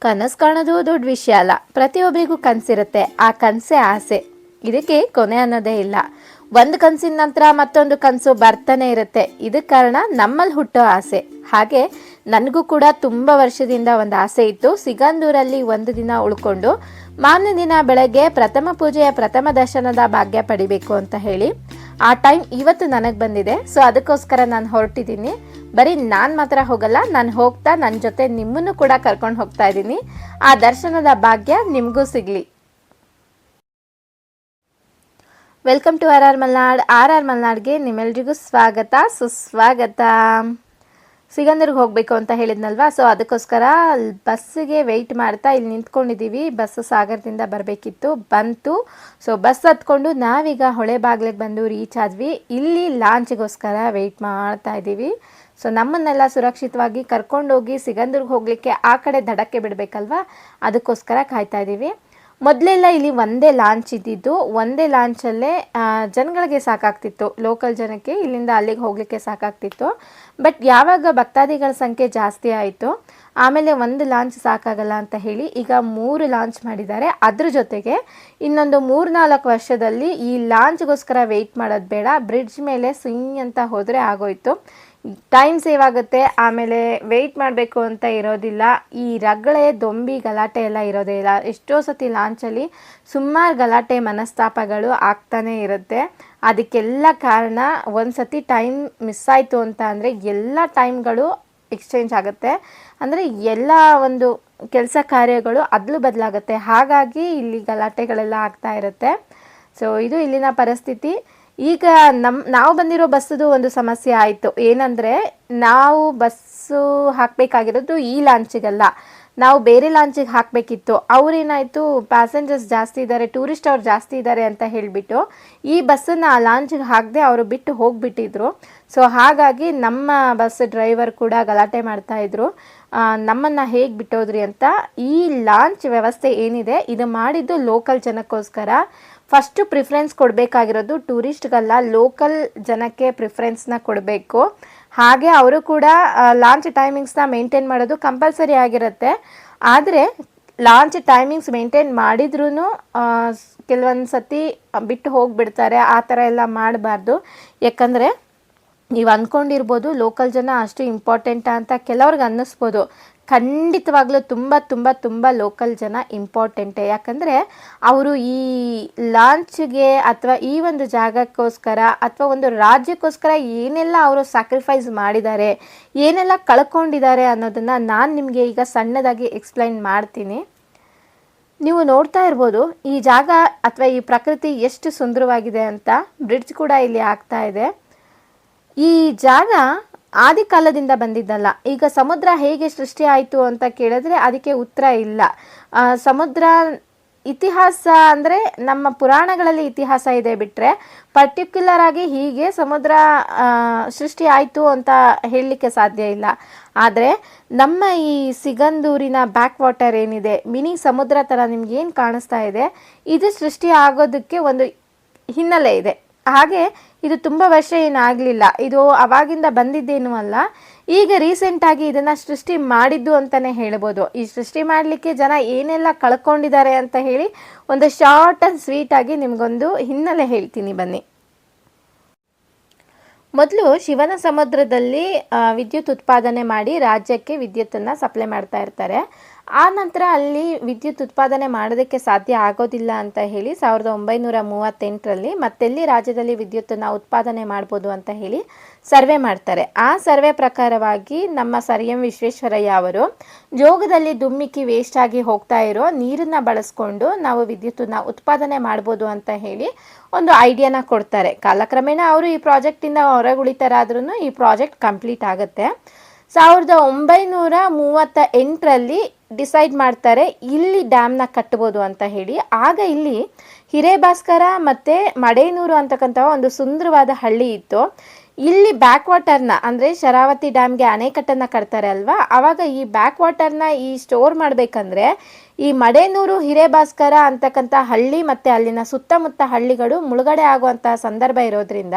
ಕನಸು ಕಾಣೋದು ದೊಡ್ಡ ವಿಷಯ ಅಲ್ಲ. ಪ್ರತಿಯೊಬ್ಬರಿಗೂ ಕನಸಿರುತ್ತೆ. ಆ ಕನಸೇ ಆಸೆ. ಇದಕ್ಕೆ ಕೊನೆ ಅನ್ನೋದೇ ಇಲ್ಲ. ಒಂದು ಕನಸಿನ ನಂತರ ಮತ್ತೊಂದು ಕನಸು ಬರ್ತಾನೆ ಇರುತ್ತೆ. ಇದಕ್ಕೆ ಕಾರಣ ನಮ್ಮಲ್ಲಿ ಹುಟ್ಟೋ ಆಸೆ. ಹಾಗೆ ನನಗೂ ಕೂಡ ತುಂಬ ವರ್ಷದಿಂದ ಒಂದು ಆಸೆ ಇತ್ತು. ಸಿಗಂದೂರಲ್ಲಿ ಒಂದು ದಿನ ಉಳ್ಕೊಂಡು ಮಾರನೇ ದಿನ ಬೆಳಗ್ಗೆ ಪ್ರಥಮ ಪೂಜೆಯ ಪ್ರಥಮ ದರ್ಶನದ ಭಾಗ್ಯ ಪಡಿಬೇಕು ಅಂತ ಹೇಳಿ. ಆ ಟೈಮ್ ಇವತ್ತು ನನಗೆ ಬಂದಿದೆ. ಸೊ ಅದಕ್ಕೋಸ್ಕರ ನಾನು ಹೊರಟಿದ್ದೀನಿ. ಬರೀ ನಾನು ಮಾತ್ರ ಹೋಗಲ್ಲ, ನಾನು ಹೋಗ್ತಾ ನನ್ನ ಜೊತೆ ನಿಮ್ಮನ್ನು ಕೂಡ ಕರ್ಕೊಂಡು ಹೋಗ್ತಾ ಇದ್ದೀನಿ. ಆ ದರ್ಶನದ ಭಾಗ್ಯ ನಿಮಗೂ ಸಿಗಲಿ. ವೆಲ್ಕಮ್ ಟು ಆರ್ ಆರ್ ಮಲ್ನಾಡ್ಗೆ ನಿಮ್ಮೆಲ್ರಿಗೂ ಸ್ವಾಗತ ಸುಸ್ವಾಗತ. ಸಿಗಂದೂರಿಗೆ ಹೋಗಬೇಕು ಅಂತ ಹೇಳಿದ್ನಲ್ವಾ, ಸೊ ಅದಕ್ಕೋಸ್ಕರ ಬಸ್ಸಿಗೆ ವೆಯ್ಟ್ ಮಾಡ್ತಾ ಇಲ್ಲಿ ನಿಂತ್ಕೊಂಡಿದ್ದೀವಿ. ಬಸ್ ಸಾಗರದಿಂದ ಬರಬೇಕಿತ್ತು, ಬಂತು. ಸೊ ಬಸ್ ಹತ್ಕೊಂಡು ನಾವೀಗ ಹೊಳೆ ಬಾಗ್ಲಿಗೆ ಬಂದು ರೀಚ್ ಆದ್ವಿ. ಇಲ್ಲಿ ಲಾಂಚ್ಗೋಸ್ಕರ ವೆಯ್ಟ್ ಮಾಡ್ತಾ ಇದ್ದೀವಿ. ಸೊ ನಮ್ಮನ್ನೆಲ್ಲ ಸುರಕ್ಷಿತವಾಗಿ ಕರ್ಕೊಂಡೋಗಿ ಸಿಗಂದೂರಿಗೆ ಹೋಗಲಿಕ್ಕೆ ಆ ಕಡೆ ದಡಕ್ಕೆ ಬಿಡಬೇಕಲ್ವಾ, ಅದಕ್ಕೋಸ್ಕರ ಕಾಯ್ತಾ ಇದ್ದೀವಿ. ಮೊದಲೆಲ್ಲ ಇಲ್ಲಿ ಒಂದೇ ಲಾಂಚ್ ಇದ್ದಿದ್ದು. ಒಂದೇ ಲಾಂಚಲ್ಲೇ ಜನಗಳಿಗೆ ಸಾಕಾಗ್ತಿತ್ತು, ಲೋಕಲ್ ಜನಕ್ಕೆ ಇಲ್ಲಿಂದ ಅಲ್ಲಿಗೆ ಹೋಗಲಿಕ್ಕೆ ಸಾಕಾಗ್ತಿತ್ತು. ಬಟ್ ಯಾವಾಗ ಭಕ್ತಾದಿಗಳ ಸಂಖ್ಯೆ ಜಾಸ್ತಿ ಆಯಿತು, ಆಮೇಲೆ ಒಂದು ಲಾಂಚ್ ಸಾಕಾಗಲ್ಲ ಅಂತ ಹೇಳಿ ಈಗ 3 ಲಾಂಚ್ ಮಾಡಿದ್ದಾರೆ. ಅದ್ರ ಜೊತೆಗೆ ಇನ್ನೊಂದು 3-4 ವರ್ಷದಲ್ಲಿ ಈ ಲಾಂಚ್ಗೋಸ್ಕರ ವೆಯ್ಟ್ ಮಾಡೋದು ಬೇಡ, ಬ್ರಿಡ್ಜ್ ಮೇಲೆ ಸ್ವಿಂಗ್ ಅಂತ ಹೋದರೆ ಆಗೋಯ್ತು. ಟೈಮ್ ಸೇವ್ ಆಗುತ್ತೆ, ಆಮೇಲೆ ವೆಯ್ಟ್ ಮಾಡಬೇಕು ಅಂತ ಇರೋದಿಲ್ಲ. ಈ ರಗಳೆ ದೊಂಬಿ ಗಲಾಟೆ ಎಲ್ಲ ಇರೋದೇ ಇಲ್ಲ. ಎಷ್ಟೋ ಸತಿ ಲಾಂಚಲ್ಲಿ ಸುಮಾರು ಗಲಾಟೆ ಮನಸ್ತಾಪಗಳು ಆಗ್ತಾನೆ ಇರುತ್ತೆ. ಅದಕ್ಕೆಲ್ಲ ಕಾರಣ ಒಂದು ಸತಿ ಟೈಮ್ ಮಿಸ್ ಆಯಿತು ಅಂತ ಅಂದರೆ ಎಲ್ಲ ಟೈಮ್ಗಳು ಎಕ್ಸ್ಚೇಂಜ್ ಆಗುತ್ತೆ. ಅಂದರೆ ಎಲ್ಲ ಒಂದು ಕೆಲಸ ಕಾರ್ಯಗಳು ಅದಲು ಬದಲಾಗುತ್ತೆ. ಹಾಗಾಗಿ ಇಲ್ಲಿ ಗಲಾಟೆಗಳೆಲ್ಲ ಆಗ್ತಾ ಇರುತ್ತೆ. ಸೊ ಇದು ಇಲ್ಲಿನ ಪರಿಸ್ಥಿತಿ. ಈಗ ನಾವು ಬಂದಿರೋ ಬಸ್ಸದು ಒಂದು ಸಮಸ್ಯೆ ಆಯಿತು. ಏನಂದರೆ ನಾವು ಬಸ್ಸು ಹಾಕಬೇಕಾಗಿರೋದು ಈ ಲಾಂಚಿಗಲ್ಲ, ನಾವು ಬೇರೆ ಲಾಂಚಿಗೆ ಹಾಕಬೇಕಿತ್ತು. ಅವ್ರೇನಾಯಿತು, ಪ್ಯಾಸೆಂಜರ್ಸ್ ಜಾಸ್ತಿ ಇದ್ದಾರೆ, ಟೂರಿಸ್ಟ್ ಅವ್ರು ಜಾಸ್ತಿ ಇದ್ದಾರೆ ಅಂತ ಹೇಳಿಬಿಟ್ಟು ಈ ಬಸ್ಸನ್ನು ಆ ಲಾಂಚಿಗೆ ಹಾಕದೆ ಅವರು ಬಿಟ್ಟು ಹೋಗಿಬಿಟ್ಟಿದ್ರು. ಸೊ ಹಾಗಾಗಿ ನಮ್ಮ ಬಸ್ ಡ್ರೈವರ್ ಕೂಡ ಗಲಾಟೆ ಮಾಡ್ತಾಯಿದ್ರು, ನಮ್ಮನ್ನು ಹೇಗೆ ಬಿಟ್ಟೋದ್ರಿ ಅಂತ. ಈ ಲಾಂಚ್ ವ್ಯವಸ್ಥೆ ಏನಿದೆ ಇದು ಮಾಡಿದ್ದು ಲೋಕಲ್ ಜನಕ್ಕೋಸ್ಕರ. ಫಸ್ಟು ಪ್ರಿಫರೆನ್ಸ್ ಕೊಡಬೇಕಾಗಿರೋದು ಟೂರಿಸ್ಟ್ಗಲ್ಲ, ಲೋಕಲ್ ಜನಕ್ಕೆ ಪ್ರಿಫರೆನ್ಸ್ನ ಕೊಡಬೇಕು. ಹಾಗೆ ಅವರು ಕೂಡ ಲಾಂಚ್ ಟೈಮಿಂಗ್ಸ್ನ ಮೇಂಟೈನ್ ಮಾಡೋದು ಕಂಪಲ್ಸರಿ ಆಗಿರುತ್ತೆ. ಆದರೆ ಲಾಂಚ್ ಟೈಮಿಂಗ್ಸ್ ಮೇಂಟೈನ್ ಮಾಡಿದ್ರೂ ಕೆಲವೊಂದು ಸತಿ ಬಿಟ್ಟು ಹೋಗಿಬಿಡ್ತಾರೆ. ಆ ಥರ ಎಲ್ಲ ಮಾಡಬಾರ್ದು. ಯಾಕಂದರೆ ನೀವು ಅಂದ್ಕೊಂಡಿರ್ಬೋದು ಲೋಕಲ್ ಜನ ಅಷ್ಟು ಇಂಪಾರ್ಟೆಂಟ ಅಂತ ಕೆಲವ್ರಿಗೆ ಅನ್ನಿಸ್ಬೋದು. ಖಂಡಿತವಾಗ್ಲೂ ತುಂಬ ತುಂಬ ತುಂಬ ಲೋಕಲ್ ಜನ ಇಂಪಾರ್ಟೆಂಟೇ. ಯಾಕಂದರೆ ಅವರು ಈ ಲಾಂಚ್ಗೆ ಅಥವಾ ಈ ಒಂದು ಜಾಗಕ್ಕೋಸ್ಕರ ಅಥವಾ ಒಂದು ರಾಜ್ಯಕ್ಕೋಸ್ಕರ ಏನೆಲ್ಲ ಅವರು ಸ್ಯಾಕ್ರಿಫೈಸ್ ಮಾಡಿದ್ದಾರೆ, ಏನೆಲ್ಲ ಕಳ್ಕೊಂಡಿದ್ದಾರೆ ಅನ್ನೋದನ್ನು ನಾನು ನಿಮಗೆ ಈಗ ಸಣ್ಣದಾಗಿ ಎಕ್ಸ್ಪ್ಲೈನ್ ಮಾಡ್ತೀನಿ. ನೀವು ನೋಡ್ತಾ ಇರ್ಬೋದು ಈ ಜಾಗ ಅಥವಾ ಈ ಪ್ರಕೃತಿ ಎಷ್ಟು ಸುಂದರವಾಗಿದೆ ಅಂತ. ಬ್ರಿಡ್ಜ್ ಕೂಡ ಇಲ್ಲಿ ಆಗ್ತಾ ಇದೆ. ಈ ಜಾಗ ಆದಿ ಕಾಲದಿಂದ ಬಂದಿದ್ದಲ್ಲ. ಈಗ ಸಮುದ್ರ ಹೇಗೆ ಸೃಷ್ಟಿ ಆಯಿತು ಅಂತ ಕೇಳಿದ್ರೆ ಅದಕ್ಕೆ ಉತ್ತರ ಇಲ್ಲ. ಸಮುದ್ರ ಇತಿಹಾಸ ಅಂದರೆ ನಮ್ಮ ಪುರಾಣಗಳಲ್ಲಿ ಇತಿಹಾಸ ಇದೆ ಬಿಟ್ಟರೆ ಪರ್ಟಿಕ್ಯುಲರ್ ಆಗಿ ಹೀಗೆ ಸಮುದ್ರ ಸೃಷ್ಟಿ ಆಯಿತು ಅಂತ ಹೇಳಲಿಕ್ಕೆ ಸಾಧ್ಯ ಇಲ್ಲ. ಆದರೆ ನಮ್ಮ ಈ ಸಿಗಂದೂರಿನ ಬ್ಯಾಕ್ ವಾಟರ್ ಏನಿದೆ, ಮಿನಿ ಸಮುದ್ರ ಥರ ನಿಮ್ಗೇನು ಕಾಣಿಸ್ತಾ ಇದೆ, ಇದು ಸೃಷ್ಟಿ ಆಗೋದಕ್ಕೆ ಒಂದು ಹಿನ್ನೆಲೆ ಇದೆ. ಹಾಗೆ ಇದು ತುಂಬ ವರ್ಷ ಏನಾಗಲಿಲ್ಲ, ಇದು ಅವಾಗಿಂದ ಬಂದಿದ್ದೇನೂ ಅಲ್ಲ. ಈಗ ರೀಸೆಂಟಾಗಿ ಇದನ್ನು ಸೃಷ್ಟಿ ಮಾಡಿದ್ದು ಅಂತಲೇ ಹೇಳ್ಬೋದು. ಈ ಸೃಷ್ಟಿ ಮಾಡಲಿಕ್ಕೆ ಜನ ಏನೆಲ್ಲ ಕಳ್ಕೊಂಡಿದ್ದಾರೆ ಅಂತ ಹೇಳಿ ಒಂದು ಶಾರ್ಟ್ ಆ್ಯಂಡ್ ಸ್ವೀಟಾಗಿ ನಿಮಗೊಂದು ಹಿನ್ನೆಲೆ ಹೇಳ್ತೀನಿ ಬನ್ನಿ. ಮೊದಲು ಶಿವನ ಸಮುದ್ರದಲ್ಲಿ ವಿದ್ಯುತ್ ಉತ್ಪಾದನೆ ಮಾಡಿ ರಾಜ್ಯಕ್ಕೆ ವಿದ್ಯುತ್ತನ್ನು ಸಪ್ಲೈ ಮಾಡ್ತಾ ಇರ್ತಾರೆ. ಆ ನಂತರ ಅಲ್ಲಿ ವಿದ್ಯುತ್ ಉತ್ಪಾದನೆ ಮಾಡೋದಕ್ಕೆ ಸಾಧ್ಯ ಆಗೋದಿಲ್ಲ ಅಂತ ಹೇಳಿ 1938ರಲ್ಲಿ ಮತ್ತೆಲ್ಲಿ ರಾಜ್ಯದಲ್ಲಿ ವಿದ್ಯುತ್ತನ್ನು ಉತ್ಪಾದನೆ ಮಾಡ್ಬೋದು ಅಂತ ಹೇಳಿ ಸರ್ವೆ ಮಾಡ್ತಾರೆ. ಆ ಸರ್ವೆ ಪ್ರಕಾರವಾಗಿ ನಮ್ಮ ಸರ್ ಎಂ ವಿಶ್ವೇಶ್ವರಯ್ಯ ಅವರು ಜೋಗದಲ್ಲಿ ದುಮ್ಮಿಕ್ಕಿ ವೇಸ್ಟ್ ಆಗಿ ಹೋಗ್ತಾ ಇರೋ ನೀರನ್ನು ಬಳಸ್ಕೊಂಡು ನಾವು ವಿದ್ಯುತ್ತನ್ನು ಉತ್ಪಾದನೆ ಮಾಡ್ಬೋದು ಅಂತ ಹೇಳಿ ಒಂದು ಐಡಿಯಾನ ಕೊಡ್ತಾರೆ. ಕಾಲಕ್ರಮೇಣ ಅವರು ಈ ಪ್ರಾಜೆಕ್ಟಿಂದ ಹೊರಗುಳಿತರಾದ್ರೂ ಈ ಪ್ರಾಜೆಕ್ಟ್ ಕಂಪ್ಲೀಟ್ ಆಗುತ್ತೆ. 1938ರಲ್ಲಿ ಡಿಸೈಡ್ ಮಾಡ್ತಾರೆ ಇಲ್ಲಿ ಡ್ಯಾಮ್ನ ಕಟ್ಬೋದು ಅಂತ ಹೇಳಿ. ಆಗ ಇಲ್ಲಿ ಹಿರೇಭಾಸ್ಕರ ಮತ್ತು ಮಡೇನೂರು ಅಂತಕ್ಕಂಥ ಒಂದು ಸುಂದರವಾದ ಹಳ್ಳಿ ಇತ್ತು. ಇಲ್ಲಿ ಬ್ಯಾಕ್ ವಾಟರ್ನ ಅಂದರೆ ಶರಾವತಿ ಡ್ಯಾಮ್ಗೆ ಅಣೆಕಟ್ಟನ್ನು ಕಟ್ತಾರೆ ಅಲ್ವಾ, ಆವಾಗ ಈ ಬ್ಯಾಕ್ ವಾಟರ್ನ ಈ ಸ್ಟೋರ್ ಮಾಡಬೇಕಂದ್ರೆ ಈ ಮಡೇನೂರು ಹಿರೇಭಾಸ್ಕರ ಅಂತಕ್ಕಂಥ ಹಳ್ಳಿ ಮತ್ತು ಅಲ್ಲಿನ ಸುತ್ತಮುತ್ತ ಹಳ್ಳಿಗಳು ಮುಳುಗಡೆ ಆಗುವಂತಹ ಸಂದರ್ಭ ಇರೋದ್ರಿಂದ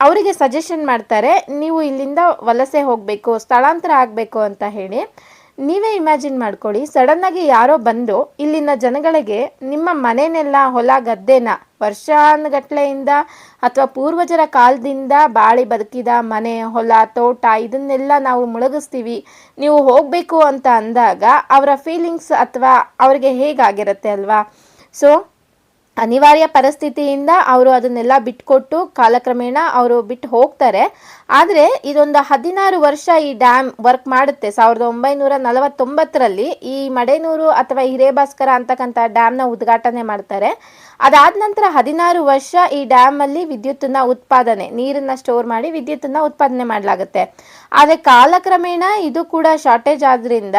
ಅವರಿಗೆ ಸಜೆಷನ್ ಮಾಡ್ತಾರೆ, ನೀವು ಇಲ್ಲಿಂದ ವಲಸೆ ಹೋಗಬೇಕು, ಸ್ಥಳಾಂತರ ಆಗಬೇಕು ಅಂತ ಹೇಳಿ. ನೀವೇ ಇಮ್ಯಾಜಿನ್ ಮಾಡ್ಕೊಳ್ಳಿ, ಸಡನ್ನಾಗಿ ಯಾರೋ ಬಂದು ಇಲ್ಲಿನ ಜನಗಳಿಗೆ ನಿಮ್ಮ ಮನೆನೆಲ್ಲ ಹೊಲ ಗದ್ದೆನ ವರ್ಷಾನುಗಟ್ಲೆಯಿಂದ ಅಥವಾ ಪೂರ್ವಜರ ಕಾಲದಿಂದ ಬಾಳಿ ಬದುಕಿದ ಮನೆ ಹೊಲ ತೋಟ ಇದನ್ನೆಲ್ಲ ನಾವು ಮುಳುಗಿಸ್ತೀವಿ, ನೀವು ಹೋಗಬೇಕು ಅಂತ ಅಂದಾಗ ಅವರ ಫೀಲಿಂಗ್ಸ್ ಅಥವಾ ಅವರಿಗೆ ಹೇಗಾಗಿರುತ್ತೆ ಅಲ್ವಾ. ಸೊ ಅನಿವಾರ್ಯ ಪರಿಸ್ಥಿತಿಯಿಂದ ಅವರು ಅದನ್ನೆಲ್ಲ ಬಿಟ್ಕೊಟ್ಟು ಕಾಲಕ್ರಮೇಣ ಅವರು ಬಿಟ್ಟು ಹೋಗ್ತಾರೆ. ಆದರೆ ಇದೊಂದು 16 ವರ್ಷ ಈ ಡ್ಯಾಮ್ ವರ್ಕ್ ಮಾಡುತ್ತೆ. 1949ರಲ್ಲಿ ಈ ಮಡೇನೂರು ಅಥವಾ ಹಿರೇಭಾಸ್ಕರ ಅಂತಕ್ಕಂಥ ಡ್ಯಾಮ್ನ ಉದ್ಘಾಟನೆ ಮಾಡ್ತಾರೆ. ಅದಾದ ನಂತರ 16 ವರ್ಷ ಈ ಡ್ಯಾಮಲ್ಲಿ ವಿದ್ಯುತ್ತನ್ನ ಉತ್ಪಾದನೆ, ನೀರನ್ನು ಸ್ಟೋರ್ ಮಾಡಿ ವಿದ್ಯುತ್ತನ್ನ ಉತ್ಪಾದನೆ ಮಾಡಲಾಗುತ್ತೆ. ಆದರೆ ಕಾಲಕ್ರಮೇಣ ಇದು ಕೂಡ ಶಾರ್ಟೇಜ್ ಆದ್ರಿಂದ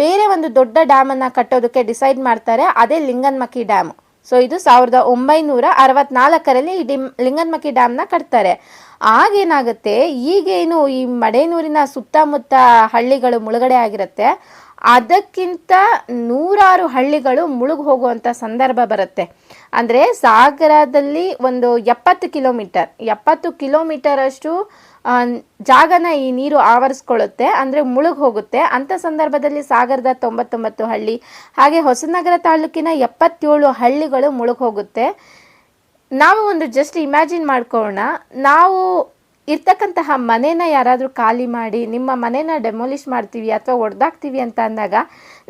ಬೇರೆ ಒಂದು ದೊಡ್ಡ ಡ್ಯಾಮನ್ನು ಕಟ್ಟೋದಕ್ಕೆ ಡಿಸೈಡ್ ಮಾಡ್ತಾರೆ, ಅದೇ ಲಿಂಗನಮಕ್ಕಿ ಡ್ಯಾಮ್. ಸೊ ಇದು 1964ರಲ್ಲಿ ಈ ಲಿಂಗನಮಕ್ಕಿ ಡ್ಯಾಮ್ನ ಕಟ್ತಾರೆ. ಆಗೇನಾಗುತ್ತೆ, ಈಗೇನು ಈ ಮಡೇನೂರಿನ ಸುತ್ತಮುತ್ತ ಹಳ್ಳಿಗಳು ಮುಳುಗಡೆ ಆಗಿರುತ್ತೆ, ಅದಕ್ಕಿಂತ 100 ಹಳ್ಳಿಗಳು ಮುಳುಗಿ ಹೋಗುವಂಥ ಸಂದರ್ಭ ಬರುತ್ತೆ. ಅಂದರೆ ಸಾಗರದಲ್ಲಿ ಒಂದು 70 ಕಿಲೋಮೀಟರ್ ಅಷ್ಟು ಜಾಗನ ಈ ನೀರು ಆವರಿಸ್ಕೊಳ್ಳುತ್ತೆ, ಅಂದರೆ ಮುಳುಗಿ ಹೋಗುತ್ತೆ. ಅಂಥ ಸಂದರ್ಭದಲ್ಲಿ ಸಾಗರದ 99 ಹಳ್ಳಿ, ಹಾಗೆ ಹೊಸನಗರ ತಾಲೂಕಿನ 77 ಹಳ್ಳಿಗಳು ಮುಳುಗಿ ಹೋಗುತ್ತೆ. ನಾವು ಒಂದು ಜಸ್ಟ್ ಇಮ್ಯಾಜಿನ್ ಮಾಡ್ಕೊಳ್ಳೋಣ, ನಾವು ಇರ್ತಕ್ಕಂತಹ ಮನೇನ ಯಾರಾದರೂ ಖಾಲಿ ಮಾಡಿ ನಿಮ್ಮ ಮನೇನ ಡೆಮೊಲಿಷ್ ಮಾಡ್ತೀವಿ ಅಥವಾ ಒಡೆದಾಕ್ತೀವಿ ಅಂತ ಅಂದಾಗ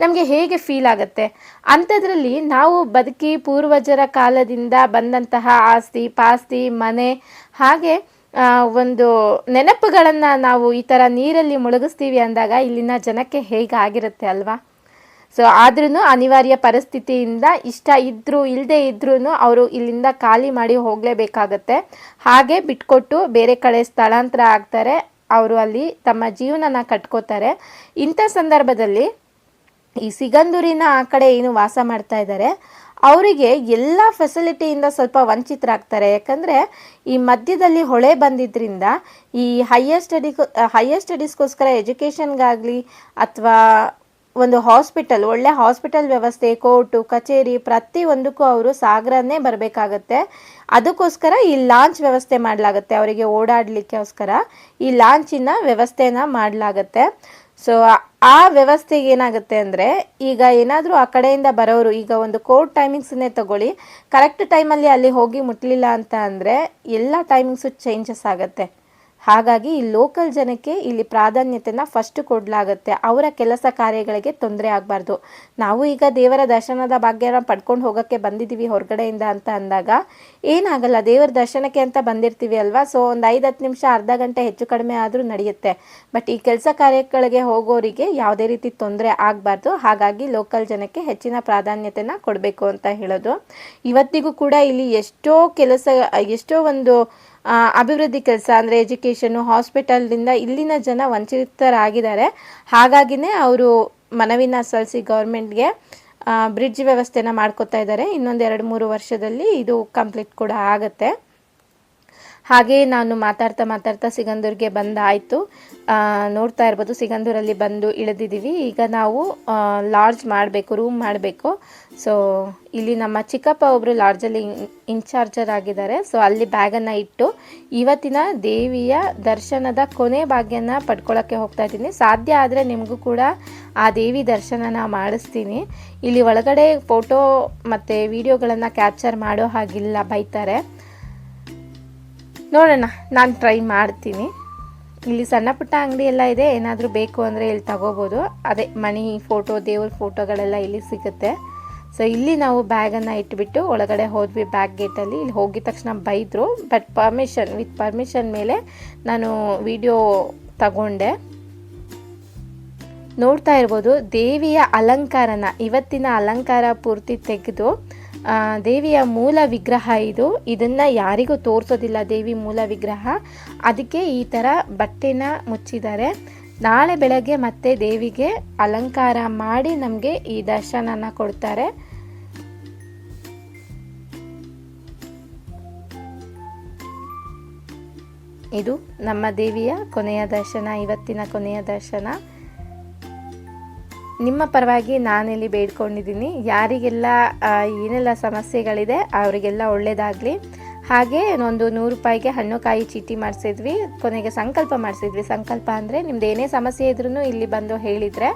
ನಮಗೆ ಹೇಗೆ ಫೀಲ್ ಆಗುತ್ತೆ. ಅಂಥದ್ರಲ್ಲಿ ನಾವು ಬದುಕಿ ಪೂರ್ವಜರ ಕಾಲದಿಂದ ಬಂದಂತಹ ಆಸ್ತಿ ಪಾಸ್ತಿ ಮನೆ ಹಾಗೆ ಒಂದು ನೆನಪುಗಳನ್ನು ನಾವು ಈ ಥರ ನೀರಲ್ಲಿ ಮುಳುಗಿಸ್ತೀವಿ ಅಂದಾಗ ಇಲ್ಲಿನ ಜನಕ್ಕೆ ಹೇಗಾಗಿರುತ್ತೆ ಅಲ್ವಾ. ಸೊ ಆದ್ರೂ ಅನಿವಾರ್ಯ ಪರಿಸ್ಥಿತಿಯಿಂದ ಇಷ್ಟ ಇದ್ದರೂ ಇಲ್ಲದೆ ಇದ್ರೂ ಅವರು ಇಲ್ಲಿಂದ ಖಾಲಿ ಮಾಡಿ ಹೋಗಲೇಬೇಕಾಗತ್ತೆ. ಹಾಗೆ ಬಿಟ್ಕೊಟ್ಟು ಬೇರೆ ಕಡೆ ಸ್ಥಳಾಂತರ ಆಗ್ತಾರೆ, ಅವರು ಅಲ್ಲಿ ತಮ್ಮ ಜೀವನನ ಕಟ್ಕೋತಾರೆ. ಇಂಥ ಸಂದರ್ಭದಲ್ಲಿ ಈ ಸಿಗಂದೂರಿನ ಆ ಕಡೆ ಏನು ವಾಸ ಮಾಡ್ತಾ ಇದ್ದಾರೆ ಅವರಿಗೆ ಎಲ್ಲ ಫೆಸಿಲಿಟಿಯಿಂದ ಸ್ವಲ್ಪ ವಂಚಿತರಾಗ್ತಾರೆ. ಯಾಕಂದರೆ ಈ ಮಧ್ಯದಲ್ಲಿ ಹೊಳೆ ಬಂದಿದ್ದರಿಂದ ಈ ಹೈಯರ್ ಸ್ಟಡೀಸ್ಗೋಸ್ಕರ ಎಜುಕೇಷನ್ಗಾಗಲಿ ಅಥವಾ ಒಂದು ಹಾಸ್ಪಿಟಲ್, ಒಳ್ಳೆ ಹಾಸ್ಪಿಟಲ್ ವ್ಯವಸ್ಥೆ, ಕೋರ್ಟು ಕಚೇರಿ ಪ್ರತಿಯೊಂದಕ್ಕೂ ಅವರು ಸಾಗರನೇ ಬರಬೇಕಾಗತ್ತೆ. ಅದಕ್ಕೋಸ್ಕರ ಈ ಲಾಂಚ್ ವ್ಯವಸ್ಥೆ ಮಾಡಲಾಗುತ್ತೆ, ಅವರಿಗೆ ಓಡಾಡಲಿಕ್ಕೋಸ್ಕರ ಈ ಲಾಂಚಿನ ವ್ಯವಸ್ಥೆನ ಮಾಡಲಾಗತ್ತೆ. ಸೊ ಆ ವ್ಯವಸ್ಥೆಗೆ ಏನಾಗುತ್ತೆ ಅಂದರೆ, ಈಗ ಏನಾದರೂ ಆ ಕಡೆಯಿಂದ ಬರೋರು, ಈಗ ಒಂದು ಕೋರ್ಟ್ ಟೈಮಿಂಗ್ಸನ್ನೇ ತಗೊಳ್ಳಿ, ಕರೆಕ್ಟ್ ಟೈಮಲ್ಲಿ ಅಲ್ಲಿ ಹೋಗಿ ಮುಟ್ಲಿಲ್ಲ ಅಂತ ಅಂದರೆ ಎಲ್ಲ ಟೈಮಿಂಗ್ಸು ಚೇಂಜಸ್ ಆಗುತ್ತೆ. ಹಾಗಾಗಿ ಈ ಲೋಕಲ್ ಜನಕ್ಕೆ ಇಲ್ಲಿ ಪ್ರಾಧಾನ್ಯತೆನ ಫಸ್ಟ್ ಕೊಡಲಾಗುತ್ತೆ. ಅವರ ಕೆಲಸ ಕಾರ್ಯಗಳಿಗೆ ತೊಂದರೆ ಆಗಬಾರ್ದು. ನಾವು ಈಗ ದೇವರ ದರ್ಶನದ ಭಾಗ್ಯನ ಪಡ್ಕೊಂಡು ಹೋಗೋಕ್ಕೆ ಬಂದಿದ್ದೀವಿ ಹೊರಗಡೆಯಿಂದ ಅಂತ ಅಂದಾಗ ಏನಾಗಲ್ಲ, ದೇವರ ದರ್ಶನಕ್ಕೆ ಅಂತ ಬಂದಿರ್ತೀವಿ ಅಲ್ವಾ. ಸೊ ಒಂದು 5-10 ನಿಮಿಷ ಅರ್ಧ ಗಂಟೆ ಹೆಚ್ಚು ಕಡಿಮೆ ಆದರೂ ನಡೆಯುತ್ತೆ. ಬಟ್ ಈ ಕೆಲಸ ಕಾರ್ಯಗಳಿಗೆ ಹೋಗೋರಿಗೆ ಯಾವುದೇ ರೀತಿ ತೊಂದರೆ ಆಗಬಾರ್ದು. ಹಾಗಾಗಿ ಲೋಕಲ್ ಜನಕ್ಕೆ ಹೆಚ್ಚಿನ ಪ್ರಾಧಾನ್ಯತೆನ ಕೊಡಬೇಕು ಅಂತ ಹೇಳೋದು. ಇವತ್ತಿಗೂ ಕೂಡ ಇಲ್ಲಿ ಎಷ್ಟೋ ಒಂದು ಅಭಿವೃದ್ಧಿ ಕೆಲಸ ಅಂದರೆ ಎಜುಕೇಷನು ಹಾಸ್ಪಿಟಲ್ದಿಂದ ಇಲ್ಲಿನ ಜನ ವಂಚಿತರಾಗಿದ್ದಾರೆ. ಹಾಗಾಗಿನೇ ಅವರು ಮನವಿನ ಸಲ್ಲಿಸಿ ಗೌರ್ಮೆಂಟ್ಗೆ ಬ್ರಿಡ್ಜ್ ವ್ಯವಸ್ಥೆನ ಮಾಡ್ಕೋತಾ ಇದ್ದಾರೆ. ಇನ್ನೊಂದು 2-3 ವರ್ಷದಲ್ಲಿ ಇದು ಕಂಪ್ಲೀಟ್ ಕೂಡ ಆಗುತ್ತೆ. ಹಾಗೆ ನಾನು ಮಾತಾಡ್ತಾ ಸಿಗಂದೂರಿಗೆ ಬಂದಾಯಿತು. ನೋಡ್ತಾ ಇರ್ಬೋದು, ಸಿಗಂದೂರಲ್ಲಿ ಬಂದು ಇಳಿದಿದ್ದೀವಿ. ಈಗ ನಾವು ಲಾಡ್ಜ್ ಮಾಡಬೇಕು, ರೂಮ್ ಮಾಡಬೇಕು. ಸೊ ಇಲ್ಲಿ ನಮ್ಮ ಚಿಕ್ಕಪ್ಪ ಒಬ್ಬರು ಲಾಡ್ಜಲ್ಲಿ ಇನ್ಚಾರ್ಜರ್ ಆಗಿದ್ದಾರೆ. ಸೊ ಅಲ್ಲಿ ಬ್ಯಾಗನ್ನು ಇಟ್ಟು ಇವತ್ತಿನ ದೇವಿಯ ದರ್ಶನದ ಕೊನೆ ಭಾಗ್ಯನ ಪಡ್ಕೊಳ್ಳೋಕ್ಕೆ ಹೋಗ್ತಾ ಇದ್ದೀನಿ. ಸಾಧ್ಯ ಆದರೆ ನಿಮಗೂ ಕೂಡ ಆ ದೇವಿ ದರ್ಶನನ ಮಾಡಿಸ್ತೀನಿ. ಇಲ್ಲಿ ಒಳಗಡೆ ಫೋಟೋ ಮತ್ತು ವಿಡಿಯೋಗಳನ್ನು ಕ್ಯಾಪ್ಚರ್ ಮಾಡೋ ಹಾಗಿಲ್ಲ, ಬೈತಾರೆ. ನೋಡೋಣ, ನಾನು ಟ್ರೈ ಮಾಡ್ತೀನಿ. ಇಲ್ಲಿ ಸಣ್ಣ ಪುಟ್ಟ ಅಂಗಡಿ ಎಲ್ಲ ಇದೆ, ಏನಾದರೂ ಬೇಕು ಅಂದರೆ ಇಲ್ಲಿ ತಗೋಬೋದು. ಅದೇ ಮಣಿ ಫೋಟೋ, ದೇವ್ರ ಫೋಟೋಗಳೆಲ್ಲ ಇಲ್ಲಿ ಸಿಗುತ್ತೆ. ಸೊ ಇಲ್ಲಿ ನಾವು ಬ್ಯಾಗನ್ನು ಇಟ್ಬಿಟ್ಟು ಒಳಗಡೆ ಹೋದ್ವಿ. ಬ್ಯಾಕ್ ಗೇಟಲ್ಲಿ ಇಲ್ಲಿ ಹೋಗಿದ ತಕ್ಷಣ ಬೈದರು, ಬಟ್ ವಿತ್ ಪರ್ಮಿಷನ್ ಮೇಲೆ ನಾನು ವಿಡಿಯೋ ತಗೊಂಡೆ. ನೋಡ್ತಾ ಇರ್ಬೋದು ದೇವಿಯ ಅಲಂಕಾರನ, ಇವತ್ತಿನ ಅಲಂಕಾರ ಪೂರ್ತಿ ತೆಗೆದು ದೇವಿಯ ಮೂಲ ವಿಗ್ರಹ ಇದನ್ನು ಯಾರಿಗೂ ತೋರಿಸೋದಿಲ್ಲ, ದೇವಿ ಮೂಲ ವಿಗ್ರಹ. ಅದಕ್ಕೆ ಈ ಥರ ಬಟ್ಟೆನ ಮುಚ್ಚಿದ್ದಾರೆ. ನಾಳೆ ಬೆಳಗ್ಗೆ ಮತ್ತೆ ದೇವಿಗೆ ಅಲಂಕಾರ ಮಾಡಿ ನಮಗೆ ಈ ದರ್ಶನನ ಕೊಡ್ತಾರೆ. ಇದು ನಮ್ಮ ದೇವಿಯ ಕೊನೆಯ ದರ್ಶನ, ಇವತ್ತಿನ ಕೊನೆಯ ದರ್ಶನ. ನಿಮ್ಮ ಪರವಾಗಿ ನಾನಿಲ್ಲಿ ಬೇಡ್ಕೊಂಡಿದ್ದೀನಿ, ಯಾರಿಗೆಲ್ಲ ಏನೆಲ್ಲ ಸಮಸ್ಯೆಗಳಿದೆ ಅವರಿಗೆಲ್ಲ ಒಳ್ಳೆಯದಾಗಲಿ. ಹಾಗೆ ಒಂದು 100 ರೂಪಾಯಿಗೆ ಹಣ್ಣು ಕಾಯಿ ಚೀಟಿ ಮಾಡಿಸಿದ್ವಿ. ಕೊನೆಗೆ ಸಂಕಲ್ಪ ಮಾಡಿಸಿದ್ವಿ. ಸಂಕಲ್ಪ ಅಂದರೆ ನಿಮ್ದು ಏನೇ ಸಮಸ್ಯೆ ಇದ್ರೂ ಇಲ್ಲಿ ಬಂದು ಹೇಳಿದರೆ,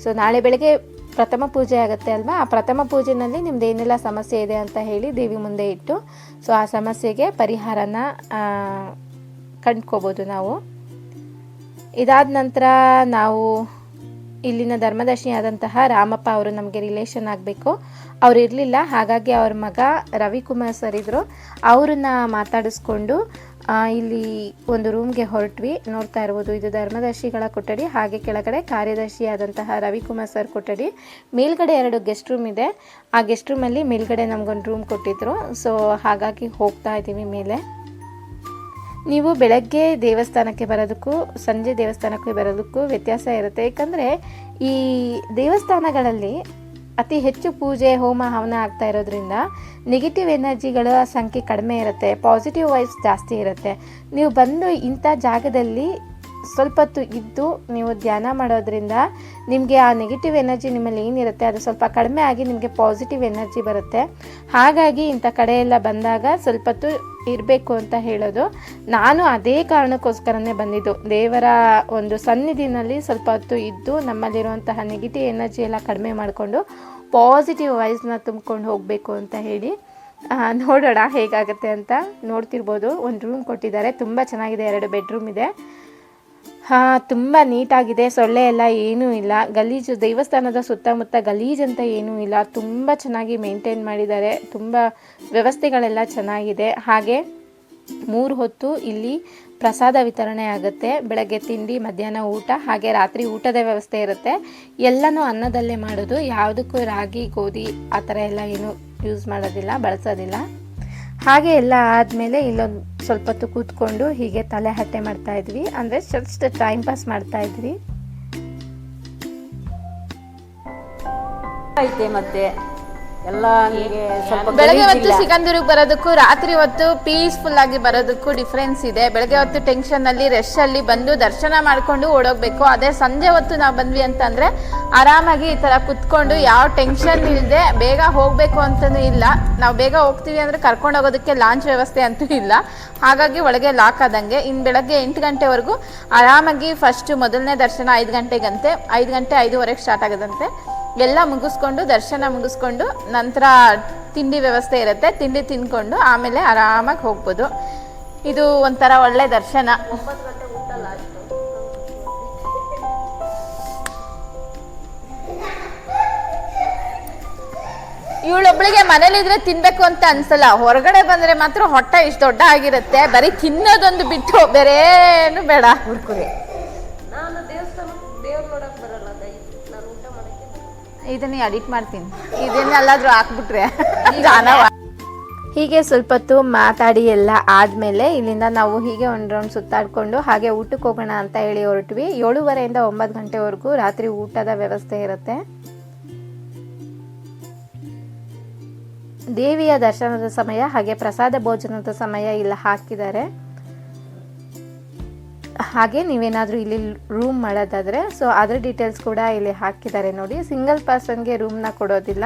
ಸೊ ನಾಳೆ ಬೆಳಗ್ಗೆ ಪ್ರಥಮ ಪೂಜೆ ಆಗುತ್ತೆ ಅಲ್ವಾ, ಆ ಪ್ರಥಮ ಪೂಜೆಯಲ್ಲಿ ನಿಮ್ದು ಏನೆಲ್ಲ ಸಮಸ್ಯೆ ಇದೆ ಅಂತ ಹೇಳಿ ದೇವಿ ಮುಂದೆ ಇಟ್ಟು ಸೊ ಆ ಸಮಸ್ಯೆಗೆ ಪರಿಹಾರನ ಕಂಡ್ಕೋಬೋದು ನಾವು. ಇದಾದ ನಂತರ ನಾವು ಇಲ್ಲಿನ ಧರ್ಮದರ್ಶಿ ಆದಂತಹ ರಾಮಪ್ಪ ಅವರು ನಮಗೆ ರಿಲೇಷನ್ ಆಗಬೇಕು. ಅವ್ರು ಇರಲಿಲ್ಲ, ಹಾಗಾಗಿ ಅವ್ರ ಮಗ ರವಿಕುಮಾರ್ ಸರ್ ಇದ್ದರು. ಅವ್ರನ್ನ ಮಾತಾಡಿಸ್ಕೊಂಡು ಇಲ್ಲಿ ಒಂದು ರೂಮ್ಗೆ ಹೊರಟ್ವಿ. ನೋಡ್ತಾ ಇರ್ಬೋದು, ಇದು ಧರ್ಮದರ್ಶಿಗಳ ಕೊಠಡಿ, ಹಾಗೆ ಕೆಳಗಡೆ ಕಾರ್ಯದರ್ಶಿ ಆದಂತಹ ರವಿಕುಮಾರ್ ಸರ್ ಕೊಠಡಿ. ಮೇಲ್ಗಡೆ 2 ಗೆಸ್ಟ್ ರೂಮ್ ಇದೆ. ಆ ಗೆಸ್ಟ್ ರೂಮಲ್ಲಿ ಮೇಲ್ಗಡೆ ನಮಗೊಂದು ರೂಮ್ ಕೊಟ್ಟಿದ್ರು. ಸೊ ಹಾಗಾಗಿ ಹೋಗ್ತಾ ಇದ್ದೀವಿ ಮೇಲೆ. ನೀವು ಬೆಳಗ್ಗೆ ದೇವಸ್ಥಾನಕ್ಕೆ ಬರೋದಕ್ಕೂ ಸಂಜೆ ದೇವಸ್ಥಾನಕ್ಕೆ ಬರೋದಕ್ಕೂ ವ್ಯತ್ಯಾಸ ಇರುತ್ತೆ. ಏಕೆಂದರೆ ಈ ದೇವಸ್ಥಾನಗಳಲ್ಲಿ ಅತಿ ಹೆಚ್ಚು ಪೂಜೆ ಹೋಮ ಹವನ ಆಗ್ತಾ ಇರೋದ್ರಿಂದ ನೆಗೆಟಿವ್ ಎನರ್ಜಿಗಳ ಸಂಖ್ಯೆ ಕಡಿಮೆ ಇರುತ್ತೆ, ಪಾಸಿಟಿವ್ ವೈಬ್ಸ್ ಜಾಸ್ತಿ ಇರುತ್ತೆ. ನೀವು ಬಂದು ಇಂಥ ಜಾಗದಲ್ಲಿ ಸ್ವಲ್ಪ ಹೊತ್ತು ಇದ್ದು ನೀವು ಧ್ಯಾನ ಮಾಡೋದ್ರಿಂದ ನಿಮಗೆ ಆ ನೆಗೆಟಿವ್ ಎನರ್ಜಿ ನಿಮ್ಮಲ್ಲಿ ಏನಿರುತ್ತೆ ಅದು ಸ್ವಲ್ಪ ಕಡಿಮೆ ಆಗಿ ನಿಮಗೆ ಪಾಸಿಟಿವ್ ಎನರ್ಜಿ ಬರುತ್ತೆ. ಹಾಗಾಗಿ ಇಂಥ ಕಡೆ ಎಲ್ಲ ಬಂದಾಗ ಸ್ವಲ್ಪ ಹೊತ್ತು ಇರಬೇಕು ಅಂತ ಹೇಳೋದು. ನಾನು ಅದೇ ಕಾರಣಕ್ಕೋಸ್ಕರನೇ ಬಂದಿದ್ದು, ದೇವರ ಒಂದು ಸನ್ನಿಧಿನಲ್ಲಿ ಸ್ವಲ್ಪ ಹೊತ್ತು ಇದ್ದು ನಮ್ಮಲ್ಲಿರುವಂತಹ ನೆಗೆಟಿವ್ ಎನರ್ಜಿ ಎಲ್ಲ ಕಡಿಮೆ ಮಾಡಿಕೊಂಡು ಪಾಸಿಟಿವ್ ವೈಬ್ಸ್ನ ತುಂಬ್ಕೊಂಡು ಹೋಗಬೇಕು ಅಂತ ಹೇಳಿ. ನೋಡೋಣ ಹೇಗಾಗುತ್ತೆ ಅಂತ. ನೋಡ್ತಿರ್ಬೋದು, ಒಂದು ರೂಮ್ ಕೊಟ್ಟಿದ್ದಾರೆ, ತುಂಬ ಚೆನ್ನಾಗಿದೆ. 2 ಬೆಡ್ರೂಮ್ ಇದೆ. ತುಂಬ ನೀಟಾಗಿದೆ, ಸೊಳ್ಳೆ ಎಲ್ಲ ಏನೂ ಇಲ್ಲ. ಗಲೀಜು, ದೇವಸ್ಥಾನದ ಸುತ್ತಮುತ್ತ ಗಲೀಜಂತ ಏನೂ ಇಲ್ಲ, ತುಂಬ ಚೆನ್ನಾಗಿ ಮೇಂಟೈನ್ ಮಾಡಿದ್ದಾರೆ. ತುಂಬ ವ್ಯವಸ್ಥೆಗಳೆಲ್ಲ ಚೆನ್ನಾಗಿದೆ. ಹಾಗೆ 3 ಹೊತ್ತು ಇಲ್ಲಿ ಪ್ರಸಾದ ವಿತರಣೆ ಆಗುತ್ತೆ. ಬೆಳಗ್ಗೆ ತಿಂಡಿ, ಮಧ್ಯಾಹ್ನ ಊಟ, ಹಾಗೆ ರಾತ್ರಿ ಊಟದ ವ್ಯವಸ್ಥೆ ಇರುತ್ತೆ. ಎಲ್ಲನೂ ಅನ್ನದಲ್ಲೇ ಮಾಡೋದು, ಯಾವುದಕ್ಕೂ ರಾಗಿ ಗೋಧಿ ಆ ಥರ ಎಲ್ಲ ಏನು ಯೂಸ್ ಮಾಡೋದಿಲ್ಲ, ಬಳಸೋದಿಲ್ಲ. ಹಾಗೆ ಎಲ್ಲ ಆದಮೇಲೆ ಇಲ್ಲೊಂದು ಸ್ವಲ್ಪ ಹೊತ್ತು ಕೂತ್ಕೊಂಡು ಹೀಗೆ ತಲೆ ಹಟ್ಟೆ ಮಾಡ್ತಾಯಿದ್ವಿ, ಅಂದರೆ ಜಸ್ಟ್ ಟೈಮ್ ಪಾಸ್ ಮಾಡ್ತಾಯಿದ್ವಿ. ಐತೆ ಮತ್ತೆ ಎಲ್ಲ ಬೆಳಗ್ಗೆ ಹೊತ್ತು ಸಿಗಂದೂರಿಗೆ ಬರೋದಕ್ಕೂ ರಾತ್ರಿ ಹೊತ್ತು ಪೀಸ್ಫುಲ್ ಆಗಿ ಬರೋದಕ್ಕೂ ಡಿಫ್ರೆನ್ಸ್ ಇದೆ. ಬೆಳಗ್ಗೆ ಹೊತ್ತು ಟೆನ್ಷನಲ್ಲಿ ರಶಲ್ಲಿ ಬಂದು ದರ್ಶನ ಮಾಡ್ಕೊಂಡು ಓಡೋಗ್ಬೇಕು. ಅದೇ ಸಂಜೆ ಹೊತ್ತು ನಾವು ಬಂದ್ವಿ ಅಂತಂದರೆ ಆರಾಮಾಗಿ ಈ ಥರ ಕುತ್ಕೊಂಡು ಯಾವ ಟೆನ್ಷನ್ ಇಲ್ಲದೆ ಬೇಗ ಹೋಗಬೇಕು ಅಂತಲೂ ಇಲ್ಲ. ನಾವು ಬೇಗ ಹೋಗ್ತೀವಿ ಅಂದರೆ ಕರ್ಕೊಂಡು ಹೋಗೋದಕ್ಕೆ ಲಾಂಚ್ ವ್ಯವಸ್ಥೆ ಅಂತೂ ಇಲ್ಲ, ಹಾಗಾಗಿ ಒಳಗೆ ಲಾಕ್ ಆದಂಗೆ. ಇನ್ನು ಬೆಳಗ್ಗೆ 8 ಗಂಟೆವರೆಗೂ ಆರಾಮಾಗಿ ಫಸ್ಟು ಮೊದಲನೇ ದರ್ಶನ 5 ಗಂಟೆಗಂತೆ, 5 ಗಂಟೆ 5:15 ಸ್ಟಾರ್ಟ್ ಆಗೋದಂತೆ. ಎಲ್ಲ ಮುಗಿಸ್ಕೊಂಡು ದರ್ಶನ ಮುಗಿಸ್ಕೊಂಡು ನಂತರ ತಿಂಡಿ ವ್ಯವಸ್ಥೆ ಇರುತ್ತೆ, ತಿಂಡಿ ತಿಂದ್ಕೊಂಡು ಆಮೇಲೆ ಆರಾಮಾಗಿ ಹೋಗ್ಬೋದು. ಇದು ಒಂಥರ ಒಳ್ಳೆ ದರ್ಶನ. ಇವಳೊಬ್ಳಿಗೆ ಮನೇಲಿದ್ರೆ ತಿನ್ಬೇಕು ಅಂತ ಅನ್ಸಲ್ಲ, ಹೊರಗಡೆ ಬಂದ್ರೆ ಮಾತ್ರ ಹೊಟ್ಟೆ ಇಷ್ಟು ದೊಡ್ಡ ಆಗಿರುತ್ತೆ. ಬರೀ ತಿನ್ನೋದೊಂದು ಬಿಟ್ಟು ಬೇರೆ ಏನು ಬೇಡ. ಇದನ್ನ ಎಡಿಟ್ ಮಾಡ್ತೀನಿ, ಇದನ್ನೆಲ್ಲಾದ್ರೂ ಹಾಕ್ಬಿಟ್ರೆ ಹೀಗೆ ಸ್ವಲ್ಪ ಹೊತ್ತು ಮಾತಾಡಿ ಎಲ್ಲ ಆದಮೇಲೆ ಇಲ್ಲಿಂದ ನಾವು ಹೀಗೆ ಒಂದು ರೌಂಡ್ ಸುತ್ತಾಡಿಕೊಂಡು ಹಾಗೆ ಊಟಕ್ಕೆ ಹೋಗೋಣ ಅಂತ ಹೇಳಿ ಹೊರಟ್ವಿ. 7:30 9 ಗಂಟೆವರೆಗೂ ರಾತ್ರಿ ಊಟದ ವ್ಯವಸ್ಥೆ ಇರುತ್ತೆ. ದೇವಿಯ ದರ್ಶನದ ಸಮಯ ಹಾಗೆ ಪ್ರಸಾದ ಭೋಜನದ ಸಮಯ ಇಲ್ಲ ಹಾಕಿದ್ದಾರೆ. ಹಾಗೆ ನೀವೇನಾದರೂ ಇಲ್ಲಿ ರೂಮ್ ಮಾಡೋದಾದರೆ ಸೊ ಅದರ ಡೀಟೇಲ್ಸ್ ಕೂಡ ಇಲ್ಲಿ ಹಾಕಿದ್ದಾರೆ ನೋಡಿ. ಸಿಂಗಲ್ ಪರ್ಸನ್ಗೆ ರೂಮ್ನ ಕೊಡೋದಿಲ್ಲ.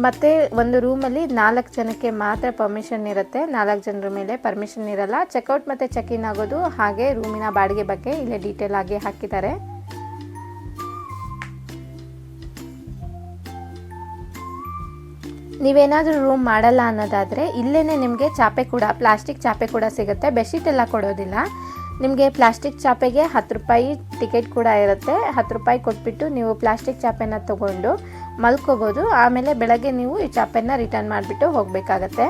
ಮತ್ತು ಒಂದು ರೂಮಲ್ಲಿ 4 ಜನಕ್ಕೆ ಮಾತ್ರ ಪರ್ಮಿಷನ್ ಇರುತ್ತೆ, 4 ಜನರ ಮೇಲೆ ಪರ್ಮಿಷನ್ ಇರಲ್ಲ. ಚೆಕ್ಔಟ್ ಮತ್ತು ಚೆಕ್ ಇನ್ ಆಗೋದು ಹಾಗೆ ರೂಮಿನ ಬಾಡಿಗೆ ಬಗ್ಗೆ ಇಲ್ಲಿ ಡೀಟೇಲ್ ಆಗಿ ಹಾಕಿದ್ದಾರೆ. ನೀವೇನಾದರೂ ರೂಮ್ ಮಾಡಲ್ಲ ಅನ್ನೋದಾದರೆ ಇಲ್ಲೇ ನಿಮಗೆ ಚಾಪೆ ಕೂಡ, ಪ್ಲಾಸ್ಟಿಕ್ ಚಾಪೆ ಕೂಡ ಸಿಗುತ್ತೆ. ಬೆಡ್ಶೀಟ್ ಎಲ್ಲ ಕೊಡೋದಿಲ್ಲ ನಿಮಗೆ. ಪ್ಲಾಸ್ಟಿಕ್ ಚಾಪೆಗೆ 10 ರೂಪಾಯಿ ಟಿಕೆಟ್ ಕೂಡ ಇರುತ್ತೆ. 10 ರೂಪಾಯಿ ಕೊಟ್ಬಿಟ್ಟು ನೀವು ಪ್ಲಾಸ್ಟಿಕ್ ಚಾಪೆನ ತೊಗೊಂಡು ಮಲ್ಕೋಬೋದು. ಆಮೇಲೆ ಬೆಳಗ್ಗೆ ನೀವು ಈ ಚಾಪೆನ ರಿಟರ್ನ್ ಮಾಡಿಬಿಟ್ಟು ಹೋಗಬೇಕಾಗತ್ತೆ.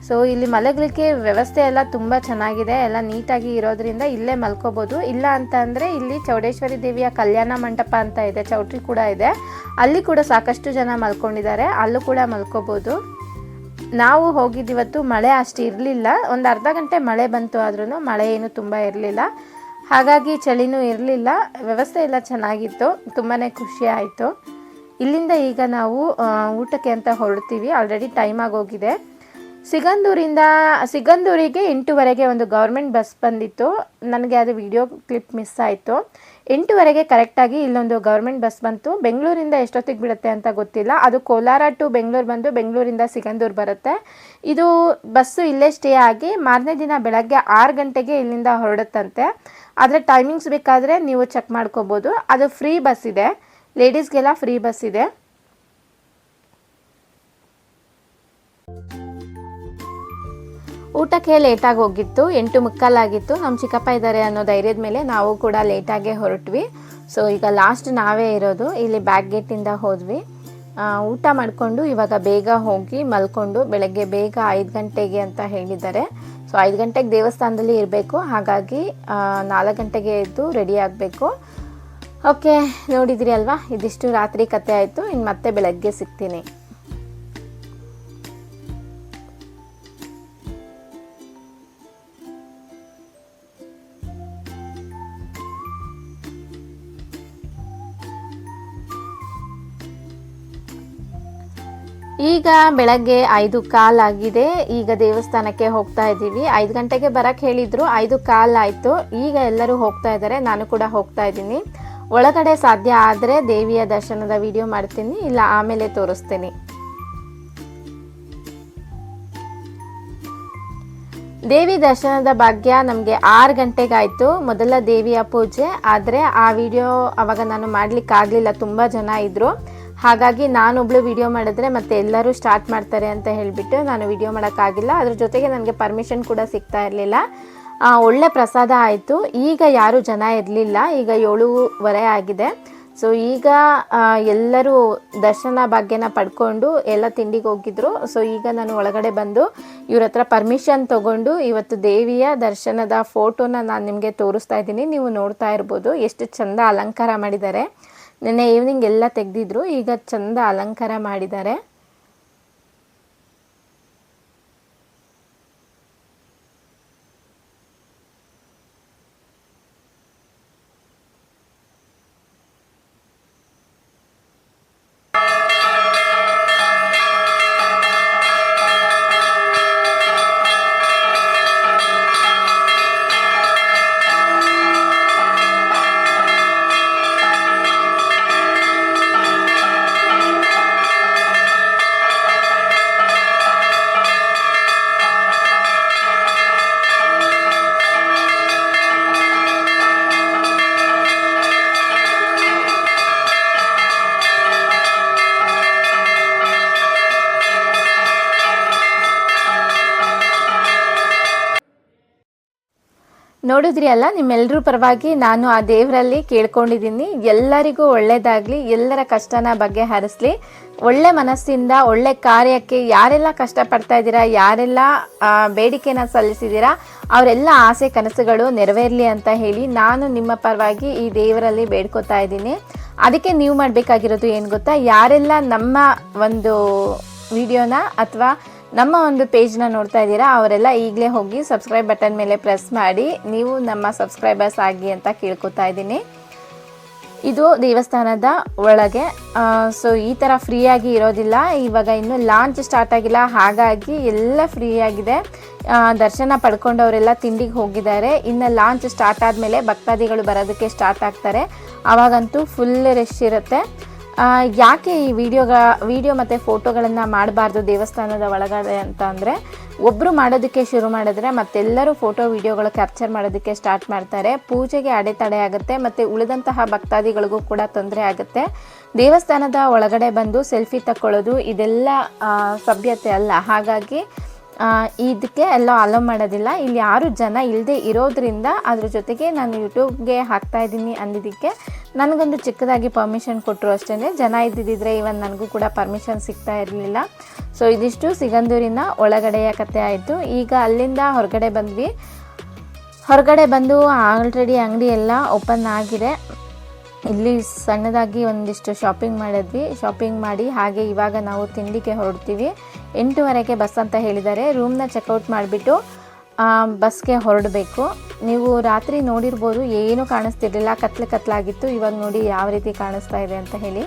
ಸೊ ಇಲ್ಲಿ ಮಲಗಲಿಕ್ಕೆ ವ್ಯವಸ್ಥೆ ಎಲ್ಲ ತುಂಬ ಚೆನ್ನಾಗಿದೆ, ಎಲ್ಲ ನೀಟಾಗಿ ಇರೋದ್ರಿಂದ ಇಲ್ಲೇ ಮಲ್ಕೋಬೋದು. ಇಲ್ಲ ಅಂತ ಅಂದರೆ ಇಲ್ಲಿ ಚೌಡೇಶ್ವರಿ ದೇವಿಯ ಕಲ್ಯಾಣ ಮಂಟಪ ಅಂತ ಇದೆ, ಚೌಟ್ರಿ ಕೂಡ ಇದೆ, ಅಲ್ಲಿ ಕೂಡ ಸಾಕಷ್ಟು ಜನ ಮಲ್ಕೊಂಡಿದ್ದಾರೆ, ಅಲ್ಲೂ ಕೂಡ ಮಲ್ಕೋಬೋದು. ನಾವು ಹೋಗಿದ್ದಿವತ್ತು ಮಳೆ ಅಷ್ಟು ಇರಲಿಲ್ಲ, ಒಂದು ಅರ್ಧ ಗಂಟೆ ಮಳೆ ಬಂತು, ಆದ್ರೂ ಮಳೆ ಏನು ತುಂಬ ಇರಲಿಲ್ಲ, ಹಾಗಾಗಿ ಚಳಿನೂ ಇರಲಿಲ್ಲ. ವ್ಯವಸ್ಥೆ ಎಲ್ಲ ಚೆನ್ನಾಗಿತ್ತು, ತುಂಬಾ ಖುಷಿ ಆಯಿತು. ಇಲ್ಲಿಂದ ಈಗ ನಾವು ಊಟಕ್ಕೆ ಅಂತ ಹೊರಡ್ತೀವಿ, ಆಲ್ರೆಡಿ ಟೈಮ್ ಆಗೋಗಿದೆ. ಸಿಗಂದೂರಿಗೆ 8:15 ಒಂದು ಗೌರ್ಮೆಂಟ್ ಬಸ್ ಬಂದಿತ್ತು. ನನಗೆ ಅದು ವಿಡಿಯೋ ಕ್ಲಿಪ್ ಮಿಸ್ ಆಯಿತು. 8:15 ಕರೆಕ್ಟಾಗಿ ಇಲ್ಲೊಂದು ಗೌರ್ಮೆಂಟ್ ಬಸ್ ಬಂತು. ಬೆಂಗಳೂರಿಂದ ಎಷ್ಟೊತ್ತಿಗೆ ಬಿಡುತ್ತೆ ಅಂತ ಗೊತ್ತಿಲ್ಲ. ಅದು ಕೋಲಾರ ಟು ಬೆಂಗಳೂರು ಬಂದು ಬೆಂಗಳೂರಿಂದ ಸಿಗಂದೂರು ಬರುತ್ತೆ. ಇದು ಬಸ್ಸು ಇಲ್ಲೇ ಸ್ಟೇ ಆಗಿ ಮಾರನೇ ದಿನ ಬೆಳಗ್ಗೆ 6 ಗಂಟೆಗೆ ಇಲ್ಲಿಂದ ಹೊರಡುತ್ತಂತೆ. ಆದರೆ ಟೈಮಿಂಗ್ಸ್ ಬೇಕಾದರೆ ನೀವು ಚೆಕ್ ಮಾಡ್ಕೋಬೋದು. ಅದು ಫ್ರೀ ಬಸ್ ಇದೆ, ಲೇಡೀಸ್ಗೆಲ್ಲ ಫ್ರೀ ಬಸ್ ಇದೆ. ಊಟಕ್ಕೆ ಲೇಟಾಗಿ ಹೋಗಿತ್ತು, 8:45 ಆಗಿತ್ತು. ನಮ್ಮ ಚಿಕ್ಕಪ್ಪ ಇದ್ದಾರೆ ಅನ್ನೋ ಧೈರ್ಯದ ಮೇಲೆ ನಾವು ಕೂಡ ಲೇಟಾಗೇ ಹೊರಟ್ವಿ. ಸೊ ಈಗ ಲಾಸ್ಟ್ ನಾವೇ ಇರೋದು. ಇಲ್ಲಿ ಬ್ಯಾಕ್ ಗೇಟಿಂದ ಹೋದ್ವಿ. ಊಟ ಮಾಡಿಕೊಂಡು ಇವಾಗ ಬೇಗ ಹೋಗಿ ಮಲ್ಕೊಂಡು ಬೆಳಗ್ಗೆ ಬೇಗ 5 ಗಂಟೆಗೆ ಅಂತ ಹೇಳಿದ್ದಾರೆ. ಸೊ 5 ಗಂಟೆಗೆ ದೇವಸ್ಥಾನದಲ್ಲಿ ಇರಬೇಕು. ಹಾಗಾಗಿ 4 ಗಂಟೆಗೆ ಎದ್ದು ರೆಡಿ ಆಗಬೇಕು. ಓಕೆ, ನೋಡಿದ್ರಿ ಅಲ್ವಾ, ಇದಿಷ್ಟು ರಾತ್ರಿ ಕತೆ ಆಯಿತು. ಇನ್ನು ಮತ್ತೆ ಬೆಳಗ್ಗೆ ಸಿಗ್ತೀನಿ. ಈಗ ಬೆಳಗ್ಗೆ 5:15 ಆಗಿದೆ. ಈಗ ದೇವಸ್ಥಾನಕ್ಕೆ ಹೋಗ್ತಾ ಇದ್ದೀವಿ. 5 ಗಂಟೆಗೆ ಬರಕ್ಕೆ ಹೇಳಿದ್ರು, 5:15 ಆಯಿತು. ಈಗ ಎಲ್ಲರೂ ಹೋಗ್ತಾ ಇದ್ದಾರೆ, ನಾನು ಕೂಡ ಹೋಗ್ತಾ ಇದ್ದೀನಿ. ಒಳಗಡೆ ಸಾಧ್ಯ ಆದರೆ ದೇವಿಯ ದರ್ಶನದ ವಿಡಿಯೋ ಮಾಡ್ತೀನಿ, ಇಲ್ಲ ಆಮೇಲೆ ತೋರಿಸ್ತೀನಿ. ದೇವಿ ದರ್ಶನದ ಭಾಗ್ಯ ನಮಗೆ 6 ಗಂಟೆಗಾಯಿತು. ಮೊದಲ ದೇವಿಯ ಪೂಜೆ. ಆದರೆ ಆ ವಿಡಿಯೋ ಅವಾಗ ನಾನು ಮಾಡಲಿಕ್ಕಾಗಲಿಲ್ಲ, ತುಂಬ ಜನ ಇದ್ದರು. ಹಾಗಾಗಿ ನಾನೊಬ್ಳು ವಿಡಿಯೋ ಮಾಡಿದ್ರೆ ಮತ್ತೆ ಎಲ್ಲರೂ ಸ್ಟಾರ್ಟ್ ಮಾಡ್ತಾರೆ ಅಂತ ಹೇಳಿಬಿಟ್ಟು ನಾನು ವಿಡಿಯೋ ಮಾಡೋಕ್ಕಾಗಿಲ್ಲ. ಅದ್ರ ಜೊತೆಗೆ ನನಗೆ ಪರ್ಮಿಷನ್ ಕೂಡ ಸಿಗ್ತಾ ಇರಲಿಲ್ಲ. ಒಳ್ಳೆ ಪ್ರಸಾದ ಆಯಿತು. ಈಗ ಯಾರೂ ಜನ ಇರಲಿಲ್ಲ. ಈಗ 7:15 ಆಗಿದೆ. ಸೊ ಈಗ ಎಲ್ಲರೂ ದರ್ಶನ ಭಾಗ್ಯನ ಪಡ್ಕೊಂಡು ಎಲ್ಲ ತಿಂಡಿಗೆ ಹೋಗಿದ್ರು. ಸೊ ಈಗ ನಾನು ಒಳಗಡೆ ಬಂದು ಇವ್ರ ಹತ್ರ ಪರ್ಮಿಷನ್ ತೊಗೊಂಡು ಇವತ್ತು ದೇವಿಯ ದರ್ಶನದ ಫೋಟೋನ ನಾನು ನಿಮಗೆ ತೋರಿಸ್ತಾ ಇದ್ದೀನಿ. ನೀವು ನೋಡ್ತಾ ಇರ್ಬೋದು ಎಷ್ಟು ಚಂದ ಅಲಂಕಾರ ಮಾಡಿದ್ದಾರೆ. ನಿನ್ನೆ ಈವ್ನಿಂಗ್ ಎಲ್ಲ ತೆಗೆದಿದ್ರು, ಈಗ ಚಂದ ಅಲಂಕಾರ ಮಾಡಿದ್ದಾರೆ. ನೋಡಿದ್ರಿ ಅಲ್ಲ, ನಿಮ್ಮೆಲ್ಲರೂ ಪರವಾಗಿ ನಾನು ಆ ದೇವರಲ್ಲಿ ಕೇಳ್ಕೊಂಡಿದ್ದೀನಿ, ಎಲ್ಲರಿಗೂ ಒಳ್ಳೆಯದಾಗಲಿ, ಎಲ್ಲರ ಕಷ್ಟನ ಬಗೆಹರಿಸಲಿ, ಒಳ್ಳೆ ಮನಸ್ಸಿಂದ ಒಳ್ಳೆ ಕಾರ್ಯಕ್ಕೆ ಯಾರೆಲ್ಲ ಕಷ್ಟಪಡ್ತಾ ಇದ್ದೀರಾ, ಯಾರೆಲ್ಲ ಬೇಡಿಕೆನ ಸಲ್ಲಿಸಿದ್ದೀರಾ, ಅವರೆಲ್ಲ ಆಸೆ ಕನಸುಗಳು ನೆರವೇರಲಿ ಅಂತ ಹೇಳಿ ನಾನು ನಿಮ್ಮ ಪರವಾಗಿ ಈ ದೇವರಲ್ಲಿ ಬೇಡ್ಕೋತಾ ಇದ್ದೀನಿ. ಅದಕ್ಕೆ ನೀವು ಮಾಡಬೇಕಾಗಿರೋದು ಏನು ಗೊತ್ತಾ, ಯಾರೆಲ್ಲ ನಮ್ಮ ಒಂದು ವಿಡಿಯೋನ ಅಥವಾ ನಮ್ಮ ಒಂದು ಪೇಜ್ನ ನೋಡ್ತಾ ಇದ್ದೀರಾ ಅವರೆಲ್ಲ ಈಗಲೇ ಹೋಗಿ ಸಬ್ಸ್ಕ್ರೈಬ್ ಬಟನ್ ಮೇಲೆ ಪ್ರೆಸ್ ಮಾಡಿ ನೀವು ನಮ್ಮ ಸಬ್ಸ್ಕ್ರೈಬರ್ಸ್ ಆಗಿ ಅಂತ ಕೇಳ್ಕೊತಾ ಇದ್ದೀನಿ. ಇದು ದೇವಸ್ಥಾನದ ಒಳಗೆ. ಸೊ ಈ ಥರ ಫ್ರೀಯಾಗಿ ಇರೋದಿಲ್ಲ. ಇವಾಗ ಇನ್ನೂ ಲಾಂಚ್ ಸ್ಟಾರ್ಟ್ ಆಗಿಲ್ಲ, ಹಾಗಾಗಿ ಎಲ್ಲ ಫ್ರೀಯಾಗಿದೆ. ದರ್ಶನ ಪಡ್ಕೊಂಡವರೆಲ್ಲ ತಿಂಡಿಗೆ ಹೋಗಿದ್ದಾರೆ. ಇನ್ನು ಲಾಂಚ್ ಸ್ಟಾರ್ಟ್ ಆದಮೇಲೆ ಭಕ್ತಾದಿಗಳು ಬರೋದಕ್ಕೆ ಸ್ಟಾರ್ಟ್ ಆಗ್ತಾರೆ. ಆವಾಗಂತೂ ಫುಲ್ ರಶ್ ಇರುತ್ತೆ. ಯಾಕೆ ಈ ವಿಡಿಯೋ ಮತ್ತು ಫೋಟೋಗಳನ್ನು ಮಾಡಬಾರ್ದು ದೇವಸ್ಥಾನದ ಒಳಗಡೆ ಅಂತ ಅಂದರೆ, ಒಬ್ಬರು ಮಾಡೋದಕ್ಕೆ ಶುರು ಮಾಡಿದ್ರೆ ಮತ್ತೆಲ್ಲರೂ ಫೋಟೋ ವಿಡಿಯೋಗಳು ಕ್ಯಾಪ್ಚರ್ ಮಾಡೋದಕ್ಕೆ ಸ್ಟಾರ್ಟ್ ಮಾಡ್ತಾರೆ. ಪೂಜೆಗೆ ಅಡೆತಡೆ ಆಗುತ್ತೆ ಮತ್ತು ಉಳಿದಂತಹ ಭಕ್ತಾದಿಗಳಿಗೂ ಕೂಡ ತೊಂದರೆ ಆಗುತ್ತೆ. ದೇವಸ್ಥಾನದ ಒಳಗಡೆ ಬಂದು ಸೆಲ್ಫಿ ತಗೊಳ್ಳೋದು ಇದೆಲ್ಲ ಸಭ್ಯತೆ ಅಲ್ಲ. ಹಾಗಾಗಿ ಇದಕ್ಕೆ ಎಲ್ಲ ಅಲೋ ಮಾಡೋದಿಲ್ಲ. ಇಲ್ಲಿ ಯಾರು ಜನ ಇಲ್ಲದೆ ಇರೋದ್ರಿಂದ, ಅದ್ರ ಜೊತೆಗೆ ನಾನು ಯೂಟ್ಯೂಬ್ಗೆ ಹಾಕ್ತಾ ಇದ್ದೀನಿ ಅಂದಿದ್ದಕ್ಕೆ ನನಗೊಂದು ಚಿಕ್ಕದಾಗಿ ಪರ್ಮಿಷನ್ ಕೊಟ್ಟರು ಅಷ್ಟೇ. ಜನ ಇದ್ದಿದ್ದರೆ ಇವನ್ ನನಗೂ ಕೂಡ ಪರ್ಮಿಷನ್ ಸಿಗ್ತಾ ಇರಲಿಲ್ಲ. ಸೊ ಇದಿಷ್ಟು ಸಿಗಂದೂರಿನ ಒಳಗಡೆಯ ಕತೆ ಆಯಿತು. ಈಗ ಅಲ್ಲಿಂದ ಹೊರಗಡೆ ಬಂದ್ವಿ. ಹೊರಗಡೆ ಬಂದು ಆಲ್ರೆಡಿ ಅಂಗಡಿ ಎಲ್ಲ ಓಪನ್ ಆಗಿದೆ. ಇಲ್ಲಿ ಸಣ್ಣದಾಗಿ ಒಂದಿಷ್ಟು ಶಾಪಿಂಗ್ ಮಾಡಿದ್ವಿ. ಶಾಪಿಂಗ್ ಮಾಡಿ ಹಾಗೆ ಇವಾಗ ನಾವು ತಿಂಡಿಗೆ ಹೊರಡ್ತೀವಿ. 8:15 ಬಸ್ ಅಂತ ಹೇಳಿದ್ದಾರೆ. ರೂಮ್ನ ಚೆಕ್ಔಟ್ ಮಾಡಿಬಿಟ್ಟು ಬಸ್ಗೆ ಹೊರಡಬೇಕು. ನೀವು ರಾತ್ರಿ ನೋಡಿರ್ಬೋದು, ಏನೂ ಕಾಣಿಸ್ತಿರ್ಲಿಲ್ಲ, ಕತ್ಲಾಗಿತ್ತು. ಇವಾಗ ನೋಡಿ ಯಾವ ರೀತಿ ಕಾಣಿಸ್ತಾ ಇದೆ ಅಂತ ಹೇಳಿ.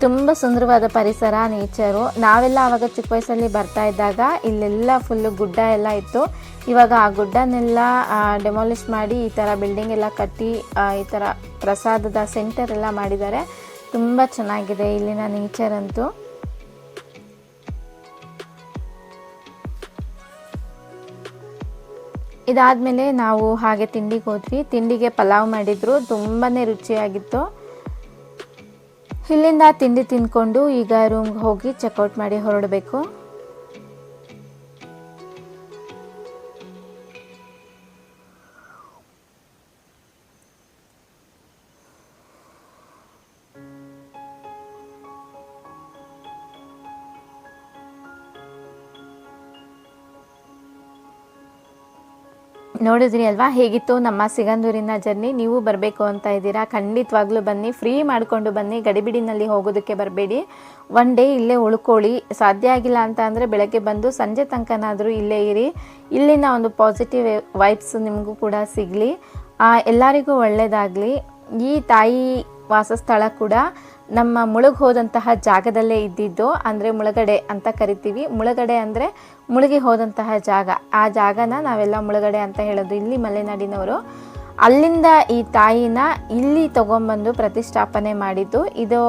ತುಂಬ ಸುಂದರವಾದ ಪರಿಸರ, ನೇಚರು. ನಾವೆಲ್ಲ ಆವಾಗ ಚಿಕ್ಕ ವಯಸ್ಸಲ್ಲಿ ಬರ್ತಾ ಇದ್ದಾಗ ಇಲ್ಲೆಲ್ಲ ಫುಲ್ಲು ಗುಡ್ಡ ಎಲ್ಲ ಇತ್ತು. ಇವಾಗ ಆ ಗುಡ್ಡನೆಲ್ಲ ಡೆಮಾಲಿಷ್ ಮಾಡಿ ಈ ಥರ ಬಿಲ್ಡಿಂಗ್ ಎಲ್ಲ ಕಟ್ಟಿ ಈ ಥರ ಪ್ರಸಾದದ ಸೆಂಟರ್ ಎಲ್ಲ ಮಾಡಿದ್ದಾರೆ. ತುಂಬ ಚೆನ್ನಾಗಿದೆ ಇಲ್ಲಿನ ನೇಚರ್ ಅಂತೂ. ಇದಾದಮೇಲೆ ನಾವು ಹಾಗೆ ತಿಂಡಿಗೆ ಹೋದ್ವಿ. ತಿಂಡಿಗೆ ಪಲಾವ್ ಮಾಡಿದ್ರು, ತುಂಬಾ ರುಚಿಯಾಗಿತ್ತು. ಇಲ್ಲಿಂದ ತಿಂಡಿ ತಿಂದ್ಕೊಂಡು ಈಗ ರೂಮ್ಗೆ ಹೋಗಿ ಚೆಕ್ಔಟ್ ಮಾಡಿ ಹೊರಡಬೇಕು. ನೋಡಿದ್ರಿ ಅಲ್ವಾ ಹೇಗಿತ್ತು ನಮ್ಮ ಸಿಗಂದೂರಿನ ಜರ್ನಿ. ನೀವು ಬರಬೇಕು ಅಂತ ಇದ್ದೀರಾ, ಖಂಡಿತವಾಗ್ಲೂ ಬನ್ನಿ. ಫ್ರೀ ಮಾಡಿಕೊಂಡು ಬನ್ನಿ, ಗಡಿಬಿಡಿನಲ್ಲಿ ಹೋಗೋದಕ್ಕೆ ಬರಬೇಡಿ. ಒನ್ ಡೇ ಇಲ್ಲೇ ಉಳ್ಕೊಳ್ಳಿ. ಸಾಧ್ಯ ಆಗಿಲ್ಲ ಅಂತ ಅಂದರೆ ಬೆಳಗ್ಗೆ ಬಂದು ಸಂಜೆ ತನಕನಾದರೂ ಇಲ್ಲೇ ಇರಿ. ಇಲ್ಲಿನ ಒಂದು ಪಾಸಿಟಿವ್ ವೈಬ್ಸ್ ನಿಮಗೂ ಕೂಡ ಸಿಗಲಿ, ಎಲ್ಲರಿಗೂ ಒಳ್ಳೆಯದಾಗಲಿ. ಈ ತಾಯಿ ವಾಸಸ್ಥಳ ಕೂಡ ನಮ್ಮ ಮುಳುಗಿ ಹೋದಂತಹ ಜಾಗದಲ್ಲೇ ಇದ್ದಿದ್ದು, ಅಂದರೆ ಮುಳುಗಡೆ ಅಂತ ಕರಿತೀವಿ. ಮುಳುಗಡೆ ಅಂದರೆ ಮುಳುಗಿ ಹೋದಂತಹ ಜಾಗ. ಆ ಜಾಗನ ನಾವೆಲ್ಲ ಮುಳುಗಡೆ ಅಂತ ಹೇಳೋದು ಇಲ್ಲಿ ಮಲೆನಾಡಿನವರು. ಅಲ್ಲಿಂದ ಈ ತಾಯಿನ ಇಲ್ಲಿ ತಗೊಂಬಂದು ಪ್ರತಿಷ್ಠಾಪನೆ ಮಾಡಿದ್ದು. ಇದು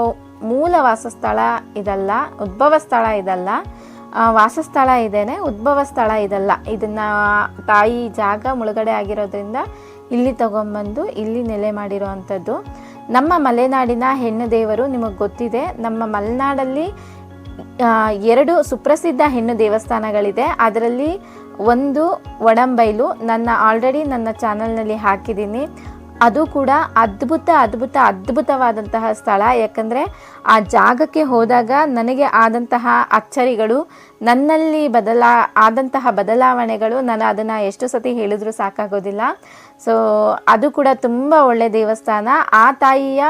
ಮೂಲ ವಾಸಸ್ಥಳ ಇದಲ್ಲ, ಉದ್ಭವ ಸ್ಥಳ ಇದಲ್ಲ. ವಾಸಸ್ಥಳ ಇದೇನೆ, ಉದ್ಭವ ಸ್ಥಳ ಇದಲ್ಲ. ಇದನ್ನು ತಾಯಿ ಜಾಗ ಮುಳುಗಡೆ ಆಗಿರೋದ್ರಿಂದ ಇಲ್ಲಿ ತಗೊಂಬಂದು ಇಲ್ಲಿ ನೆಲೆ ಮಾಡಿರೋ ಅಂಥದ್ದು. ನಮ್ಮ ಮಲೆನಾಡಿನ ಹೆಣ್ಣು ದೇವರು ನಿಮಗೆ ಗೊತ್ತಿದೆ. ನಮ್ಮ ಮಲೆನಾಡಲ್ಲಿ 2 ಸುಪ್ರಸಿದ್ಧ ಹೆಣ್ಣು ದೇವಸ್ಥಾನಗಳಿದೆ. ಅದರಲ್ಲಿ ಒಂದು ಒಡಂಬೈಲು, ಆಲ್ರೆಡಿ ನನ್ನ ಚಾನಲ್ನಲ್ಲಿ ಹಾಕಿದ್ದೀನಿ. ಅದು ಕೂಡ ಅದ್ಭುತವಾದಂತಹ ಸ್ಥಳ. ಯಾಕಂದರೆ ಆ ಜಾಗಕ್ಕೆ ಹೋದಾಗ ನನಗೆ ಆದಂತಹ ಅಚ್ಚರಿಗಳು, ನನ್ನಲ್ಲಿ ಆದಂತಹ ಬದಲಾವಣೆಗಳು, ನಾನು ಅದನ್ನು ಎಷ್ಟು ಸತಿ ಹೇಳಿದ್ರೂ ಸಾಕಾಗೋದಿಲ್ಲ. ಸೊ ಅದು ಕೂಡ ತುಂಬ ಒಳ್ಳೆಯ ದೇವಸ್ಥಾನ. ಆ ತಾಯಿಯ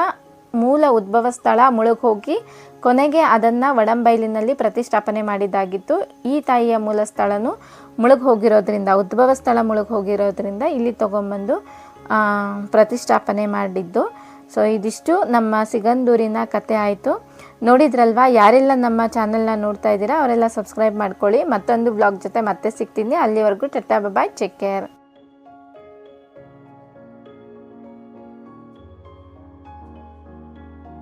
ಮೂಲ ಉದ್ಭವ ಸ್ಥಳ ಮುಳುಗಿ ಹೋಗಿ ಕೊನೆಗೆ ಅದನ್ನು ಒಡಂಬೈಲಿನಲ್ಲಿ ಪ್ರತಿಷ್ಠಾಪನೆ ಮಾಡಿದ್ದಾಗಿತ್ತು. ಈ ತಾಯಿಯ ಮೂಲ ಸ್ಥಳನೂ ಮುಳುಗಿ ಹೋಗಿರೋದ್ರಿಂದ, ಉದ್ಭವ ಸ್ಥಳ ಮುಳುಗಿ ಹೋಗಿರೋದ್ರಿಂದ ಇಲ್ಲಿ ತಗೊಂಬಂದು ಪ್ರತಿಷ್ಠಾಪನೆ ಮಾಡಿದ್ದು. ಸೊ ಇದಿಷ್ಟು ನಮ್ಮ ಸಿಗಂದೂರಿನ ಕತೆ ಆಯಿತು. ನೋಡಿದ್ರಲ್ವಾ, ಯಾರೆಲ್ಲ ನಮ್ಮ ಚಾನಲ್ನ ನೋಡ್ತಾ ಇದ್ದೀರಾ ಅವರೆಲ್ಲ ಸಬ್ಸ್ಕ್ರೈಬ್ ಮಾಡ್ಕೊಳ್ಳಿ. ಮತ್ತೊಂದು ಬ್ಲಾಗ್ ಜೊತೆ ಮತ್ತೆ ಸಿಗ್ತೀನಿ. ಅಲ್ಲಿವರೆಗೂ ಟಾಟಾ ಬಾಯ್, ಟೇಕ್ ಕೇರ್.